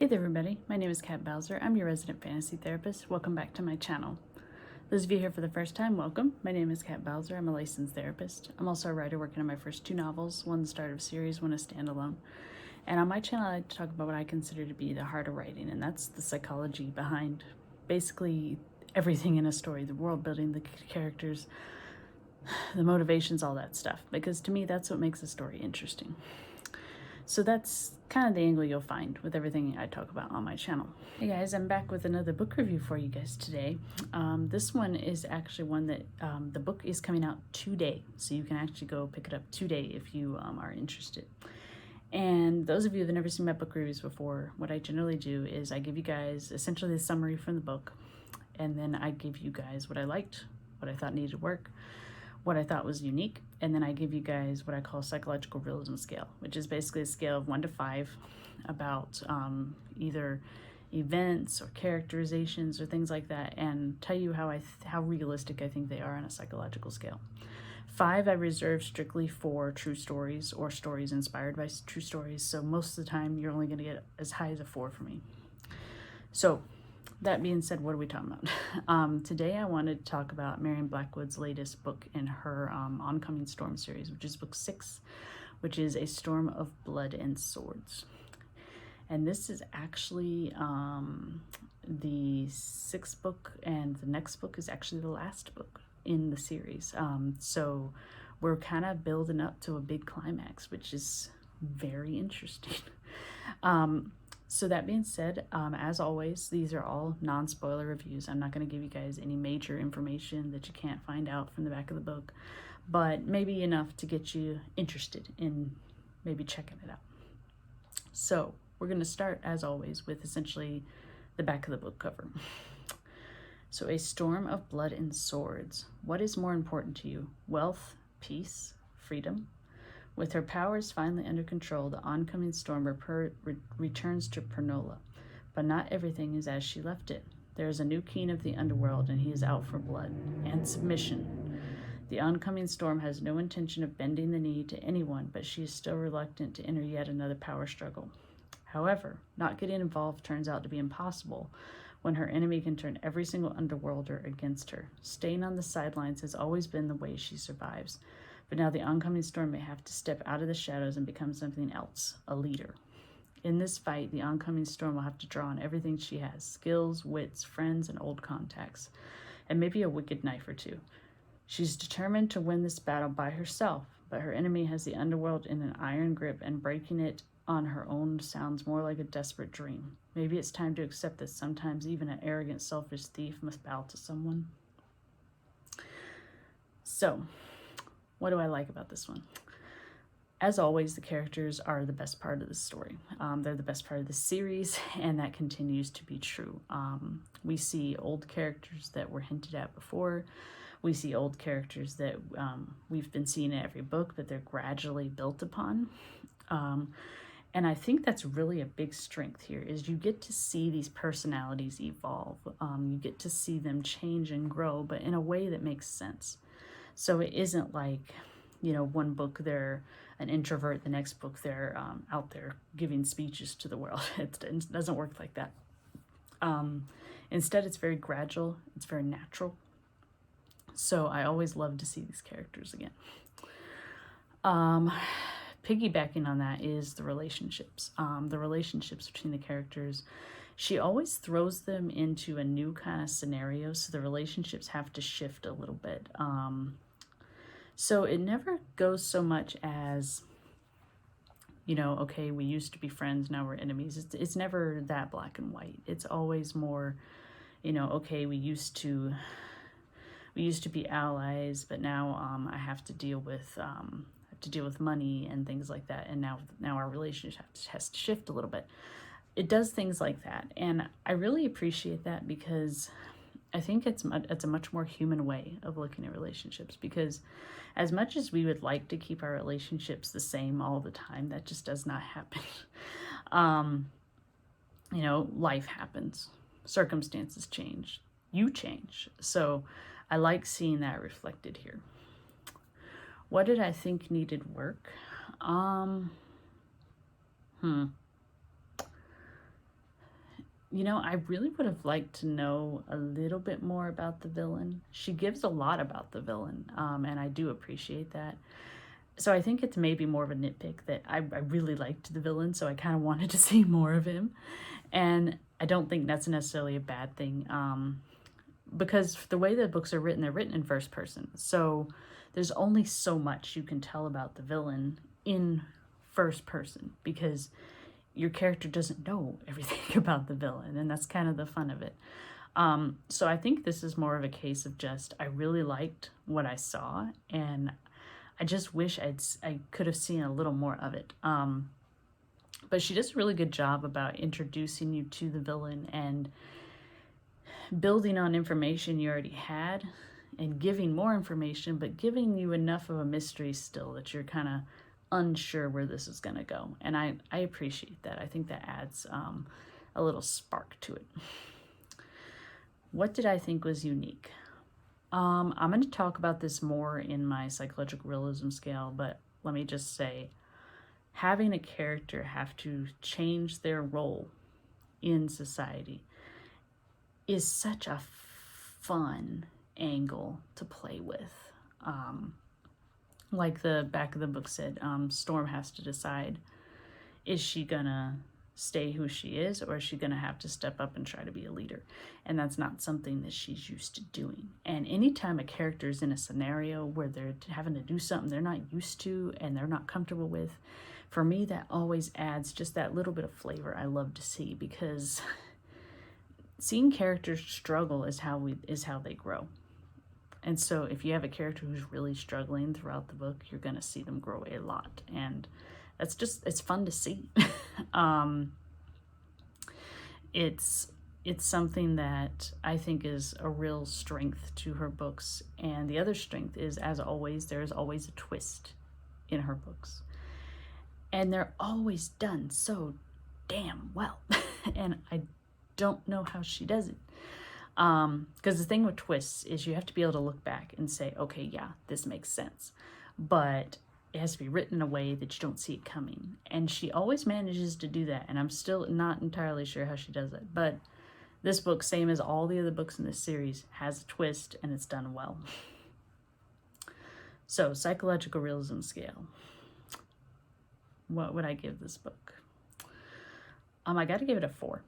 Hey there everybody, my name is Kat Bowser. I'm your resident fantasy therapist. Welcome back to my channel. Those of you here for the first time, welcome. My name is Kat Bowser. I'm a licensed therapist. I'm also a writer working on my first 2 novels, one the start of a series, one a standalone. And on my channel I like to talk about what I consider to be the heart of writing, and that's the psychology behind basically everything in a story, the world building, the characters, the motivations, all that stuff. Because to me that's what makes a story interesting. So that's kind of the angle you'll find with everything I talk about on my channel. Hey guys, I'm back with another book review for you guys today. This one is actually one that the book is coming out today, so you can actually go pick it up today if you are interested. And those of you that have never seen my book reviews before, what I generally do is I give you guys essentially the summary from the book, and then I give you guys what I liked, what I thought needed work, what I thought was unique, and then I give you guys what I call psychological realism scale, which is basically a scale of 1 to 5 about either events or characterizations or things like that, and tell you how realistic I think they are on a psychological scale. 5 I reserve strictly for true stories or stories inspired by true stories, so most of the time you're only going to get as high as a 4 for me. So that being said, what are we talking about? Today I wanted to talk about Marion Blackwood's latest book in her OnComing Storm series, which is book 6, which is A Storm of Blood and Swords. And this is actually the 6th book, and the next book is actually the last book in the series. So we're kind of building up to a big climax, which is very interesting. So that being said, as always, these are all non-spoiler reviews. I'm not going to give you guys any major information that you can't find out from the back of the book, but maybe enough to get you interested in maybe checking it out. So we're going to start, as always, with essentially the back of the book cover. So, A Storm of Blood and Swords. What is more important to you? Wealth, peace, freedom? With her powers finally under control, the oncoming storm returns to Pernola. But not everything is as she left it. There is a new king of the underworld, and he is out for blood and submission. The oncoming storm has no intention of bending the knee to anyone, but she is still reluctant to enter yet another power struggle. However, not getting involved turns out to be impossible when her enemy can turn every single underworlder against her. Staying on the sidelines has always been the way she survives. But now the oncoming storm may have to step out of the shadows and become something else, a leader. In this fight, the oncoming storm will have to draw on everything she has, skills, wits, friends, and old contacts, and maybe a wicked knife or two. She's determined to win this battle by herself, but her enemy has the underworld in an iron grip, and breaking it on her own sounds more like a desperate dream. Maybe it's time to accept that sometimes even an arrogant, selfish thief must bow to someone. So, what do I like about this one? As always, the characters are the best part of the story. They're the best part of the series, and that continues to be true. We see old characters that were hinted at before. We see old characters that we've been seeing in every book, but they're gradually built upon. And I think that's really a big strength here, is you get to see these personalities evolve. You get to see them change and grow, but in a way that makes sense. So it isn't like, one book they're an introvert, the next book they're out there giving speeches to the world. It doesn't work like that. Instead, it's very gradual. It's very natural. So I always love to see these characters again. Piggybacking on that is the relationships. The relationships between the characters. She always throws them into a new kind of scenario, so the relationships have to shift a little bit. So it never goes so much as, okay, we used to be friends, now we're enemies. It's never that black and white. It's always more, okay, we used to be allies, but now I have to deal with money and things like that, and now our relationship has to shift a little bit. It does things like that, and I really appreciate that, because I think it's a much more human way of looking at relationships, because as much as we would like to keep our relationships the same all the time, that just does not happen. Life happens, circumstances change, you change. So I like seeing that reflected here. What did I think needed work? You know, I really would have liked to know a little bit more about the villain. She gives a lot about the villain, and I do appreciate that. So I think it's maybe more of a nitpick that I really liked the villain, so I kind of wanted to see more of him. And I don't think that's necessarily a bad thing, because the way the books are written, they're written in first person. So there's only so much you can tell about the villain in first person because your character doesn't know everything about the villain, and that's kind of the fun of it. So I think this is more of a case of just I really liked what I saw, and I just wish I could have seen a little more of it. But she does a really good job about introducing you to the villain and building on information you already had and giving more information, but giving you enough of a mystery still that you're kind of unsure where this is going to go. And I appreciate that. I think that adds a little spark to it. What did I think was unique? I'm going to talk about this more in my psychological realism scale, but let me just say, having a character have to change their role in society is such a fun angle to play with. Like the back of the book said, Storm has to decide, is she gonna stay who she is, or is she gonna have to step up and try to be a leader? And that's not something that she's used to doing. And anytime a character is in a scenario where they're having to do something they're not used to and they're not comfortable with, for me, that always adds just that little bit of flavor I love to see, because seeing characters struggle is how they grow. And so if you have a character who's really struggling throughout the book, you're going to see them grow a lot. And it's fun to see. It's something that I think is a real strength to her books. And the other strength is, as always, there's always a twist in her books. And they're always done so damn well. And I don't know how she does it. Because the thing with twists is you have to be able to look back and say, okay, yeah, this makes sense. But it has to be written in a way that you don't see it coming. And she always manages to do that. And I'm still not entirely sure how she does it. But this book, same as all the other books in this series, has a twist and it's done well. So, psychological realism scale. What would I give this book? I got to give it a 4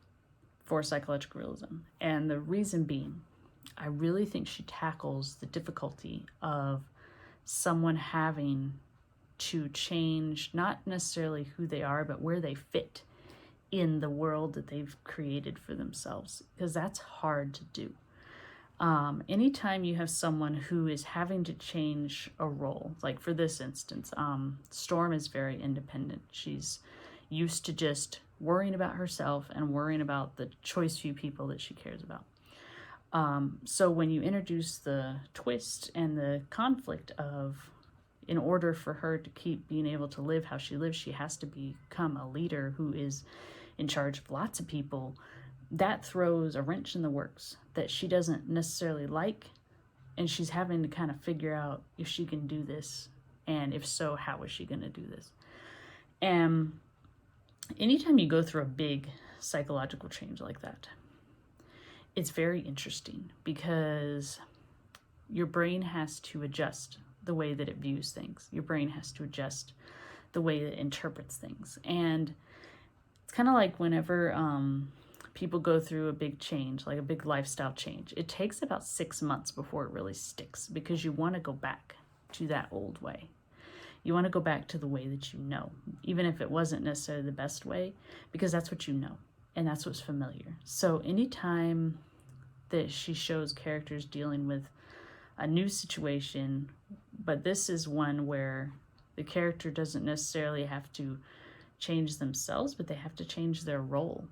for psychological realism. And the reason being, I really think she tackles the difficulty of someone having to change not necessarily who they are, but where they fit in the world that they've created for themselves, because that's hard to do. Anytime you have someone who is having to change a role, like for this instance, Storm is very independent. She's used to just worrying about herself and worrying about the choice few people that she cares about. So when you introduce the twist and the conflict of, in order for her to keep being able to live how she lives, she has to become a leader who is in charge of lots of people, that throws a wrench in the works that she doesn't necessarily like, and she's having to kind of figure out if she can do this, and if so, how is she going to do this? And anytime you go through a big psychological change like that, it's very interesting because your brain has to adjust the way that it views things. Your brain has to adjust the way that it interprets things. And it's kind of like whenever people go through a big change, like a big lifestyle change, it takes about 6 months before it really sticks, because you want to go back to that old way. You want to go back to the way that you know, even if it wasn't necessarily the best way, because that's what you know, and that's what's familiar. So anytime that she shows characters dealing with a new situation, but this is one where the character doesn't necessarily have to change themselves, but they have to change their role,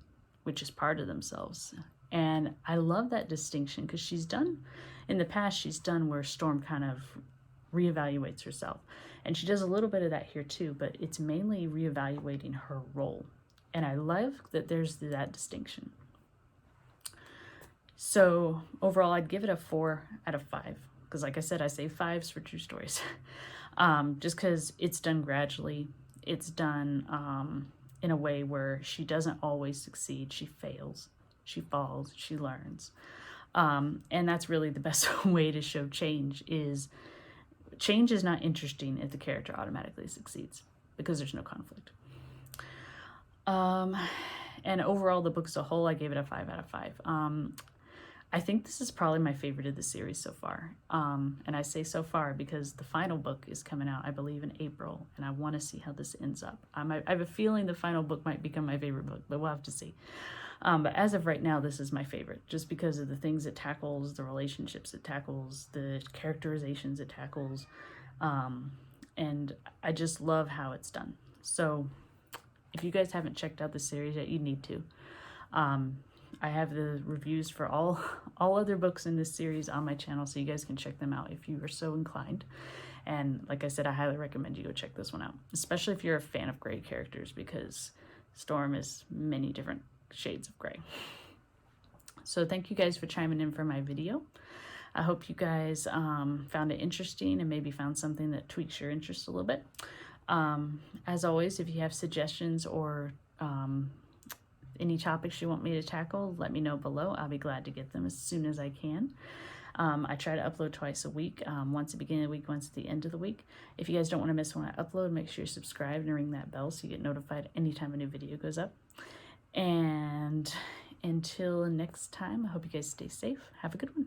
which is part of themselves. And I love that distinction, because in the past, she's done where Storm kind of reevaluates herself. And she does a little bit of that here too, but it's mainly reevaluating her role. And I love that there's that distinction. So overall, I'd give it a 4 out of 5. Because like I said, I save 5s for true stories. Just because it's done gradually. It's done in a way where she doesn't always succeed. She fails. she falls, she learns. And that's really the best way to show change is not interesting if the character automatically succeeds because there's no conflict. And overall, the book as a whole, I gave it a 5 out of 5. I think this is probably my favorite of the series so far. And I say so far because the final book is coming out, I believe, in April, and I want to see how this ends up. I have a feeling the final book might become my favorite book, but we'll have to see. But as of right now, this is my favorite, just because of the things it tackles, the relationships it tackles, the characterizations it tackles, and I just love how it's done. So if you guys haven't checked out the series yet, you need to. I have the reviews for all other books in this series on my channel, so you guys can check them out if you are so inclined. And like I said, I highly recommend you go check this one out, especially if you're a fan of gray characters, because Storm is many different shades of gray. So thank you guys for chiming in for my video. I hope you guys found it interesting and maybe found something that tweaks your interest a little bit. As always, if you have suggestions or any topics you want me to tackle, let me know below. I'll be glad to get them as soon as I can. I try to upload twice a week, once at the beginning of the week, once at the end of the week. If you guys don't want to miss when I upload, make sure you're subscribed and ring that bell so you get notified anytime a new video goes up. And until next time, I hope you guys stay safe. Have a good one.